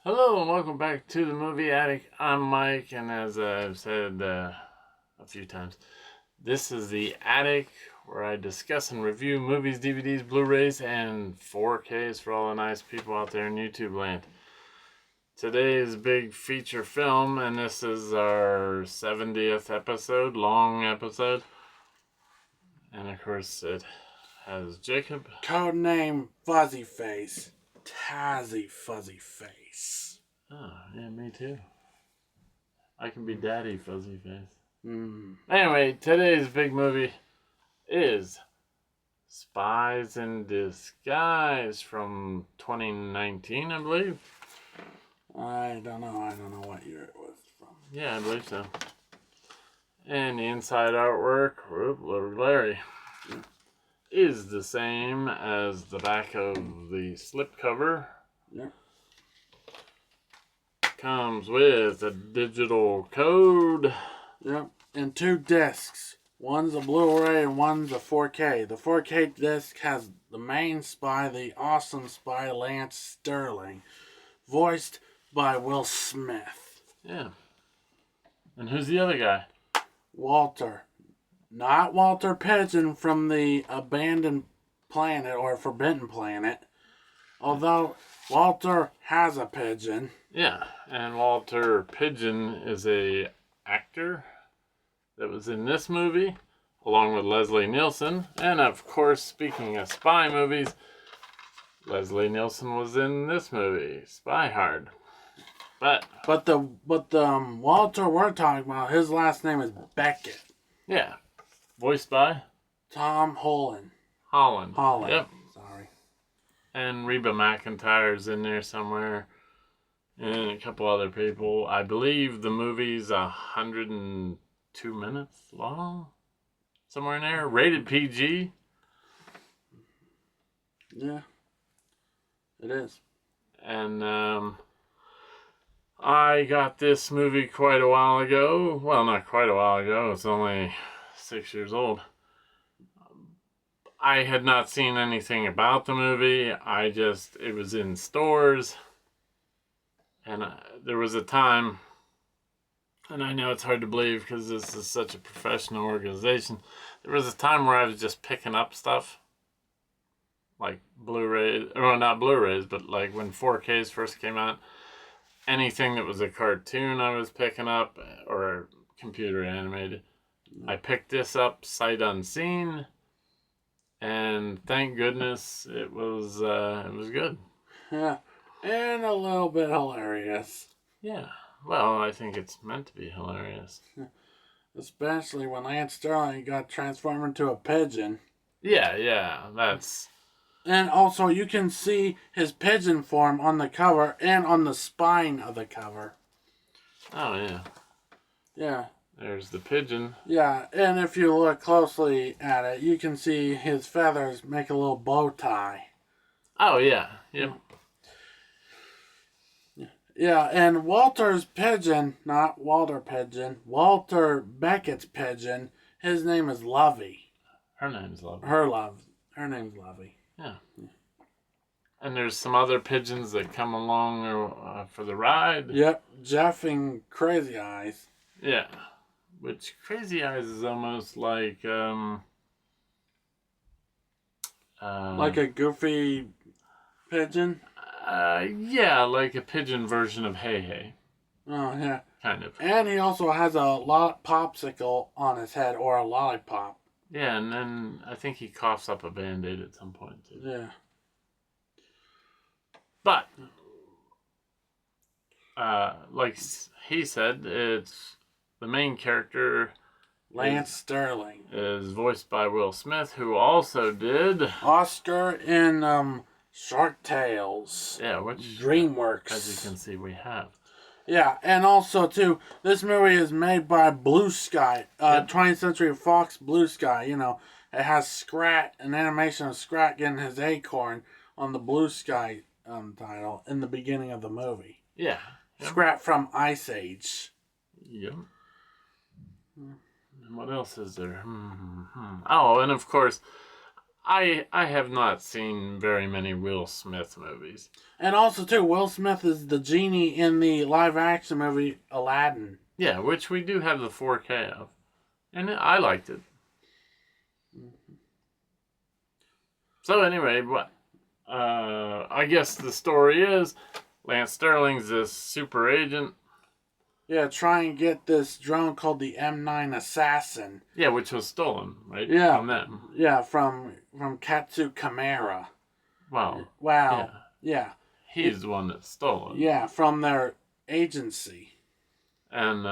Hello and welcome back to the Movie Attic. I'm Mike, and as I've said a few times, this is the attic where I discuss and review movies, DVDs, Blu-rays, and 4Ks for all the nice people out there in YouTube land. Today's big feature film, and this is our 70th episode, long episode. And of course, it has Jacob. Codename Fuzzy Face. Tazzy Fuzzy Face. Oh, yeah, me too. I can be Daddy Fuzzy Face. Mm. Anyway, today's big movie is Spies in Disguise from 2019, I believe. I don't know what year it was from. Yeah, I believe so. And the inside artwork, Larry, is the same as the back of the slipcover. Yeah. Comes with a digital code. Yep. And 2 discs. One's a Blu-ray and one's a 4K. The 4K disc has the main spy, the awesome spy Lance Sterling, voiced by Will Smith. Yeah. And who's the other guy? Walter. Not Walter Pigeon from the Abandoned Planet or Forbidden Planet. Although Walter has a pigeon. Yeah, and Walter Pigeon is a actor that was in this movie, along with Leslie Nielsen. And of course, speaking of spy movies, Leslie Nielsen was in this movie, Spy Hard. But the Walter we're talking about, his last name is Beckett. Yeah, voiced by Tom Holland. Holland. Yep. Sorry. And Reba McEntire's in there somewhere. And a couple other people. I believe the movie's 102 minutes long. Somewhere in there. Rated PG. Yeah. It is. And I got this movie quite a while ago. Well, not quite a while ago. It's only 6 years old. I had not seen anything about the movie. It was in stores. And there was a time, and I know it's hard to believe because this is such a professional organization. There was a time where I was just picking up stuff. Like Blu-rays, well, not Blu-rays, but like when 4Ks first came out. Anything that was a cartoon I was picking up, or computer animated. I picked this up sight unseen. And thank goodness it was good. Yeah. And a little bit hilarious. Yeah. Well, I think it's meant to be hilarious. Especially when Lance Sterling got transformed into a pigeon. Yeah, that's... And also you can see his pigeon form on the cover and on the spine of the cover. Oh, yeah. Yeah. There's the pigeon. Yeah, and if you look closely at it, you can see his feathers make a little bow tie. Oh, yeah. Yep. Yeah, and Walter's pigeon, not Walter Pigeon, Walter Beckett's pigeon, his name is Lovey. Her name's Lovey. Her name's Lovey. Yeah. And there's some other pigeons that come along for the ride. Yep, Jeff and Crazy Eyes. Yeah. Which Crazy Eyes is almost like... like a goofy pigeon? Yeah, like a pigeon version of Hey Hey. Oh, yeah. Kind of. And he also has a popsicle on his head, or a lollipop. Yeah, and then I think he coughs up a Band-Aid at some point, too. Yeah. But, like he said, it's the main character... Lance Sterling. Is voiced by Will Smith, who also did... Oscar in Shark Tales. Yeah, which... DreamWorks. As you can see, we have. Yeah, and also, too, this movie is made by Blue Sky. 20th Century Fox Blue Sky. You know, it has Scrat, an animation of Scrat getting his acorn on the Blue Sky title in the beginning of the movie. Yeah. Yep. Scrat from Ice Age. Yep. What else is there? Oh, and of course, I have not seen very many Will Smith movies. And also, too, Will Smith is the genie in the live-action movie Aladdin. Yeah, which we do have the 4K of. And I liked it. So anyway, I guess the story is Lance Sterling's this super agent. Yeah, try and get this drone called the M9 Assassin. Yeah, which was stolen, right? Yeah. From them. Yeah, from Katsu Kamera. Wow. Wow. Yeah. He's the one that stole it. Yeah, from their agency. And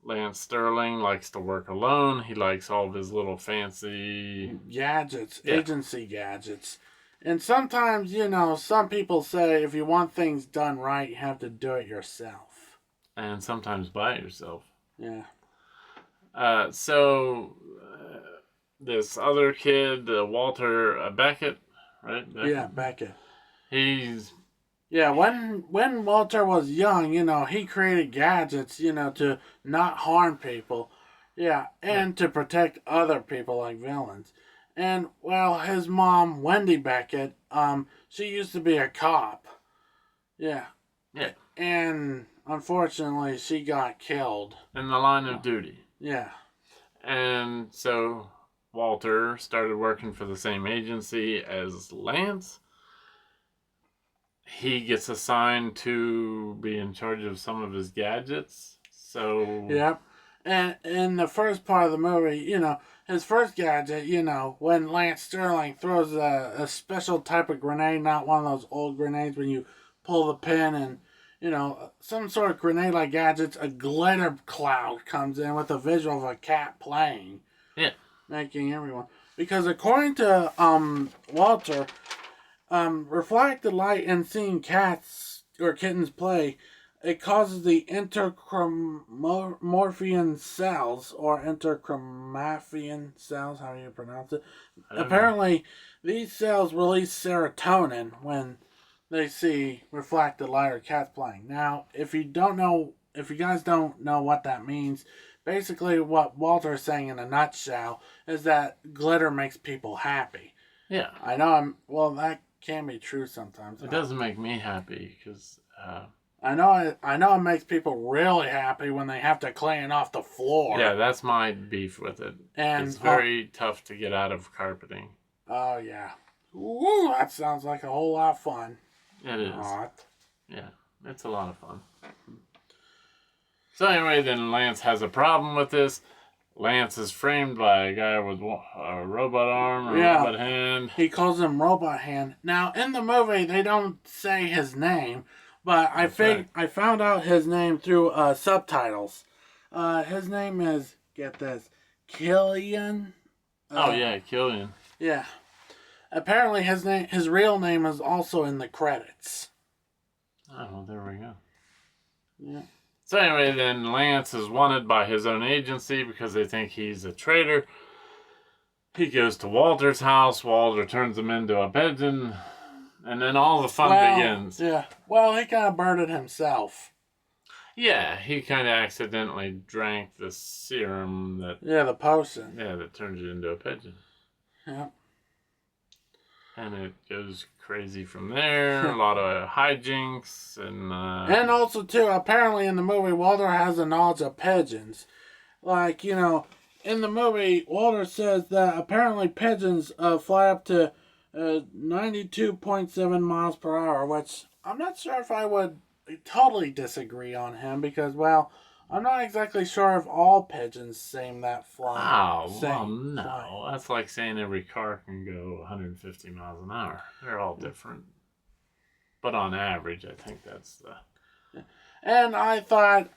Lance Sterling likes to work alone. He likes all of his little fancy gadgets, agency gadgets. And sometimes, some people say if you want things done right, you have to do it yourself. And sometimes by yourself. Yeah. This other kid, Walter Beckett, right? Yeah, Beckett. He's... Yeah, when Walter was young, he created gadgets, to not harm people. Yeah, and to protect other people like villains. And, well, his mom, Wendy Beckett, she used to be a cop. Yeah. Yeah. And... unfortunately, she got killed. In the line of duty. Yeah. And so Walter started working for the same agency as Lance. He gets assigned to be in charge of some of his gadgets. So... Yep. And in the first part of the movie, his first gadget, when Lance Sterling throws a special type of grenade, not one of those old grenades when you pull the pin and... some sort of grenade-like gadgets, a glitter cloud comes in with a visual of a cat playing. Yeah. Making everyone. Because according to Walter, reflected light and seeing cats or kittens play, it causes the interchromorphian cells, or interchromaphian cells, how do you pronounce it? Apparently, these cells release serotonin when they see reflected light or cats playing. Now, if you guys don't know what that means, basically what Walter is saying in a nutshell is that glitter makes people happy. Yeah. I know that can be true sometimes. It doesn't make me happy because... I know it makes people really happy when they have to clean off the floor. Yeah, that's my beef with it. And it's very tough to get out of carpeting. Oh, yeah. Ooh, that sounds like a whole lot of fun. It is. Yeah, it's a lot of fun. So anyway, then Lance has a problem with this. Lance is framed by a guy with a robot arm or robot hand. He calls him Robot Hand. Now, in the movie, they don't say his name, but I found out his name through subtitles. His name is, get this, Killian. Killian. Yeah. Apparently, his real name is also in the credits. Oh, there we go. Yeah. So anyway, then Lance is wanted by his own agency because they think he's a traitor. He goes to Walter's house. Walter turns him into a pigeon. And then all the fun begins. Yeah. Well, he kind of burned it himself. Yeah, he kind of accidentally drank the serum that... Yeah, the potion. Yeah, that turns you into a pigeon. Yeah. And it goes crazy from there. A lot of hijinks and... And also, too, apparently in the movie, Walter has a knowledge of pigeons. Like, in the movie, Walter says that apparently pigeons fly up to 92.7 miles per hour, which I'm not sure if I would totally disagree on him because, well, I'm not exactly sure if all pigeons seem that fly. Oh, well, no. That's like saying every car can go 150 miles an hour. They're all different. But on average, I think that's the... And I thought,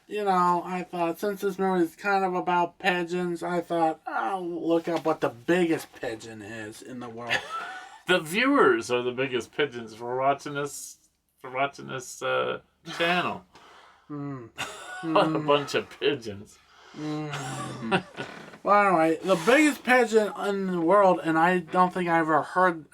since this movie is kind of about pigeons, I thought, I'll look up what the biggest pigeon is in the world. The viewers are the biggest pigeons for watching this channel. What a bunch of pigeons. Well, anyway, the biggest pigeon in the world, and I don't think I never heard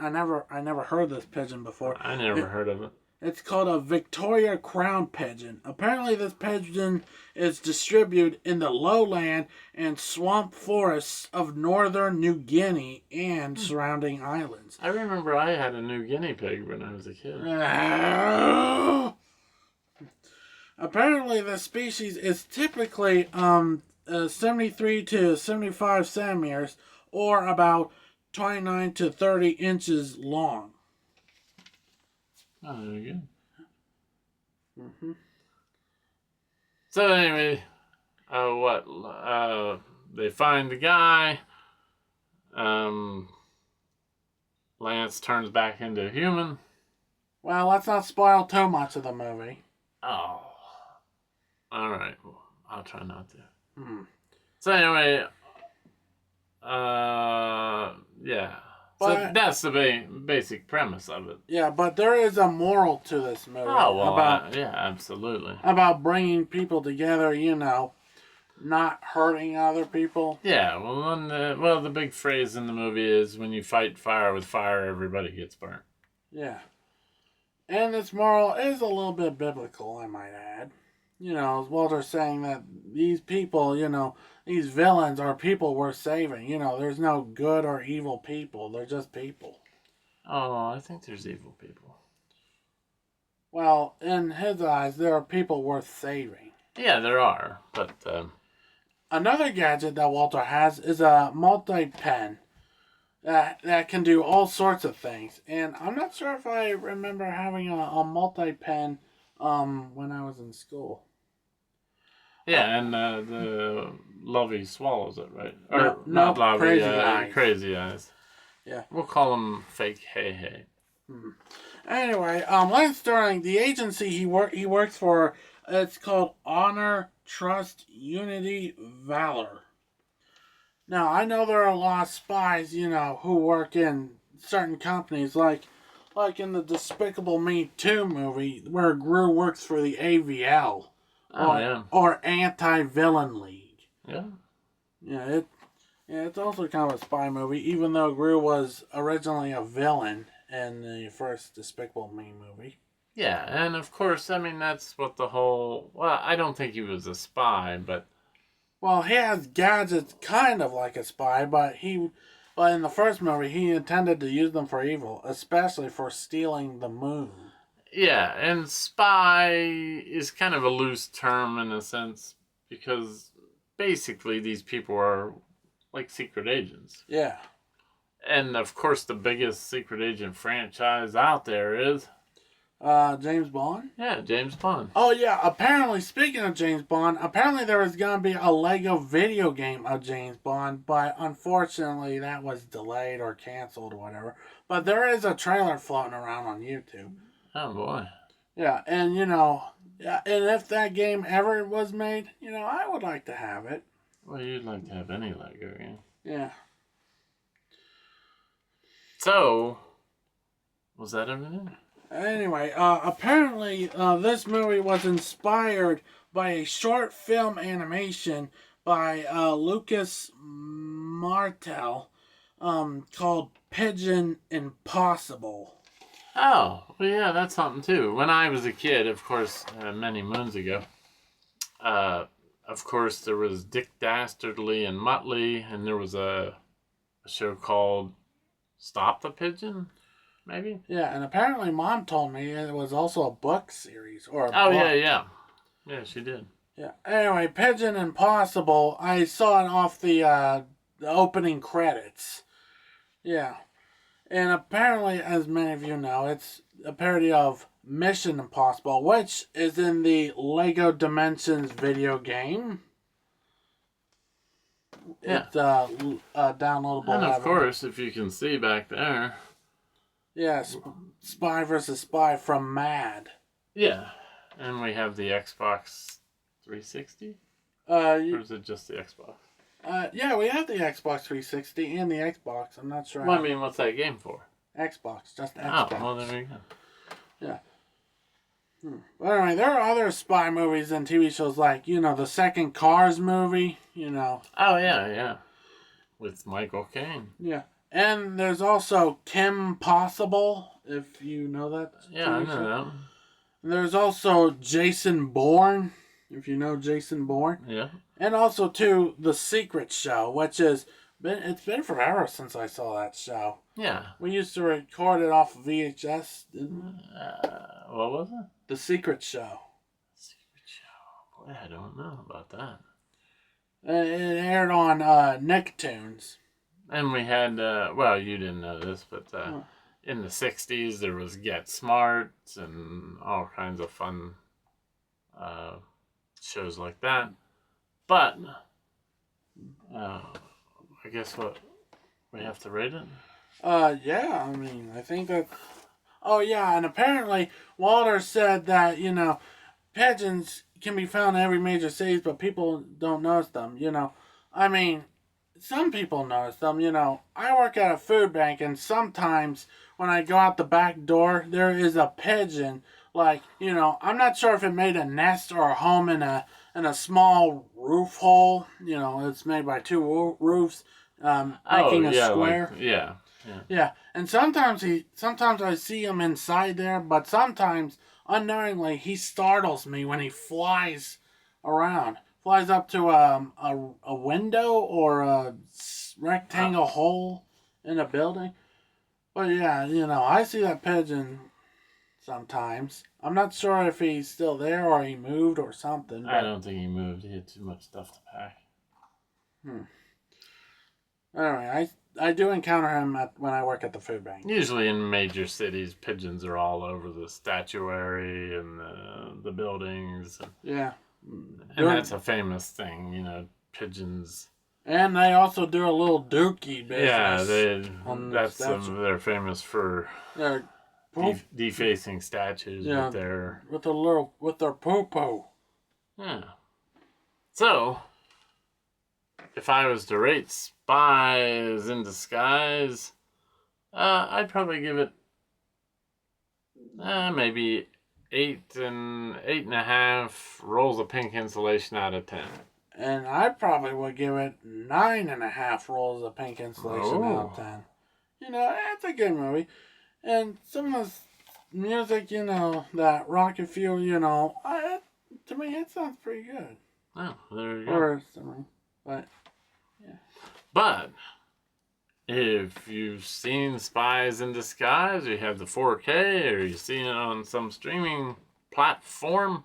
this pigeon before. I never heard of it. It's called a Victoria Crown Pigeon. Apparently, this pigeon is distributed in the lowland and swamp forests of northern New Guinea and surrounding islands. I remember I had a new guinea pig when I was a kid. Apparently, the species is typically 73 to 75 centimeters, or about 29 to 30 inches long. Oh, very good. Mm-hmm. So anyway, they find the guy. Lance turns back into a human. Well, let's not spoil too much of the movie. Oh. Alright. Well, I'll try not to. So anyway, yeah. So that's the basic premise of it. Yeah, but there is a moral to this movie. Oh, well, yeah, absolutely. About bringing people together, not hurting other people. Yeah, well, the big phrase in the movie is, when you fight fire with fire, everybody gets burnt. Yeah. And this moral is a little bit biblical, I might add. As Walter's saying that these people, these villains are people worth saving. There's no good or evil people. They're just people. Oh, I think there's evil people. Well, in his eyes, there are people worth saving. Yeah, there are, but... Another gadget that Walter has is a multi-pen that can do all sorts of things. And I'm not sure if I remember having a multi-pen when I was in school. Yeah, and the Lovey swallows it, right? Or not Lovey, Crazy Eyes. Crazy Eyes. Yeah. We'll call him Fake Hey Hey. Anyway, Lance Sterling, the agency he works for, it's called Honor, Trust, Unity, Valor. Now, I know there are a lot of spies, who work in certain companies, like in the Despicable Me 2 movie, where Gru works for the AVL. Or Anti-Villain League. Yeah. Yeah, it's also kind of a spy movie, even though Gru was originally a villain in the first Despicable Me movie. Yeah, and of course, that's what the whole... Well, I don't think he was a spy, but... Well, he has gadgets kind of like a spy, but in the first movie, he intended to use them for evil, especially for stealing the moon. Yeah, and spy is kind of a loose term in a sense, because basically these people are like secret agents. Yeah. And of course the biggest secret agent franchise out there is... James Bond? Yeah, James Bond. Oh yeah, apparently, speaking of James Bond, apparently there was going to be a Lego video game of James Bond, but unfortunately that was delayed or canceled or whatever. But there is a trailer floating around on YouTube. Oh boy. Yeah, and and if that game ever was made, I would like to have it. Well, you'd like to have any Lego game. Yeah. So, was that everything? Anyway, apparently this movie was inspired by a short film animation by Lucas Martel called Pigeon Impossible. Oh, well, yeah, that's something too. When I was a kid, of course, many moons ago, of course, there was Dick Dastardly and Muttley, and there was a show called Stop the Pigeon, maybe? Yeah, and apparently Mom told me it was also a book series. Or a book. Yeah, she did. Yeah. Anyway, Pigeon Impossible, I saw it off the opening credits. Yeah. And apparently, as many of you know, it's a parody of Mission Impossible, which is in the Lego Dimensions video game. Yeah. It's downloadable. And of course, if you can see back there. Yeah, Spy vs. Spy from MAD. Yeah. And we have the Xbox 360? Or is it just the Xbox? Yeah, we have the Xbox 360 and the Xbox. I'm not sure. Well, what's that game for? Xbox, just Xbox. Oh, well, there we go. Yeah. But anyway, there are other spy movies and TV shows like, the second Cars movie, Oh, yeah. With Michael Caine. Yeah. And there's also Kim Possible, if you know that. Yeah, I know There's also Jason Bourne, if you know Jason Bourne. Yeah. And also, too, The Secret Show, which it's been forever since I saw that show. Yeah. We used to record it off of VHS. What was it? The Secret Show. Secret Show. Boy, I don't know about that. It aired on Nicktoons. And we had, well, you didn't know this, but in the 60s there was Get Smart and all kinds of fun shows like that. But, I guess what, we have to rate it? Yeah, I mean, I think that... Oh, yeah, and apparently Walter said that, pigeons can be found in every major city, but people don't notice them, I mean, some people notice them, I work at a food bank, and sometimes when I go out the back door, there is a pigeon, like, I'm not sure if it made a nest or a home in a small roof hole, it's made by two roofs, making a square. Yeah, and sometimes I see him inside there, but sometimes, unknowingly, he startles me when he flies around. Flies up to a window or a rectangle hole in a building. But yeah, I see that pigeon sometimes. I'm not sure if he's still there or he moved or something. But... I don't think he moved. He had too much stuff to pack. Anyway, I do encounter him when I work at the food bank. Usually in major cities, pigeons are all over the statuary and the buildings. Yeah. And that's a famous thing, pigeons. And they also do a little dookie business. Yeah, they're famous for defacing statues with their poo-poo. Yeah. So, if I was to rate Spies in Disguise, I'd probably give it maybe 8.5 rolls of pink insulation out of 10. And I probably would give it 9.5 rolls of pink insulation out of 10. It's a good movie. And some of the music, that rocket fuel, to me it sounds pretty good. Oh, there you go. Or something. But, yeah. But, if you've seen Spies in Disguise, or you have the 4K, or you've seen it on some streaming platform,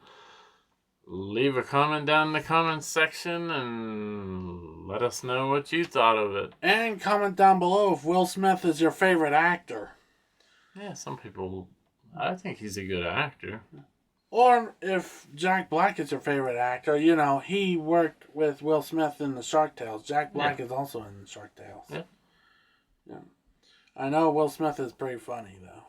leave a comment down in the comments section and let us know what you thought of it. And comment down below if Will Smith is your favorite actor. Yeah, some people, I think he's a good actor. Or if Jack Black is your favorite actor, he worked with Will Smith in the Shark Tales. Jack Black is also in the Shark Tales. Yeah. I know Will Smith is pretty funny, though.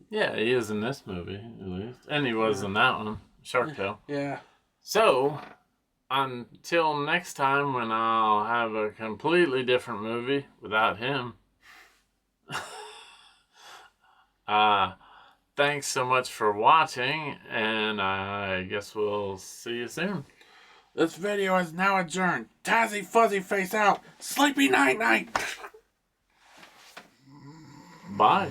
Yeah, he is in this movie, at least. And he was in that one, Shark Tale. Yeah. So, until next time when I'll have a completely different movie without him. Thanks so much for watching, and I guess we'll see you soon. This video is now adjourned. Tazzy Fuzzy Face out. Sleepy night night. Bye.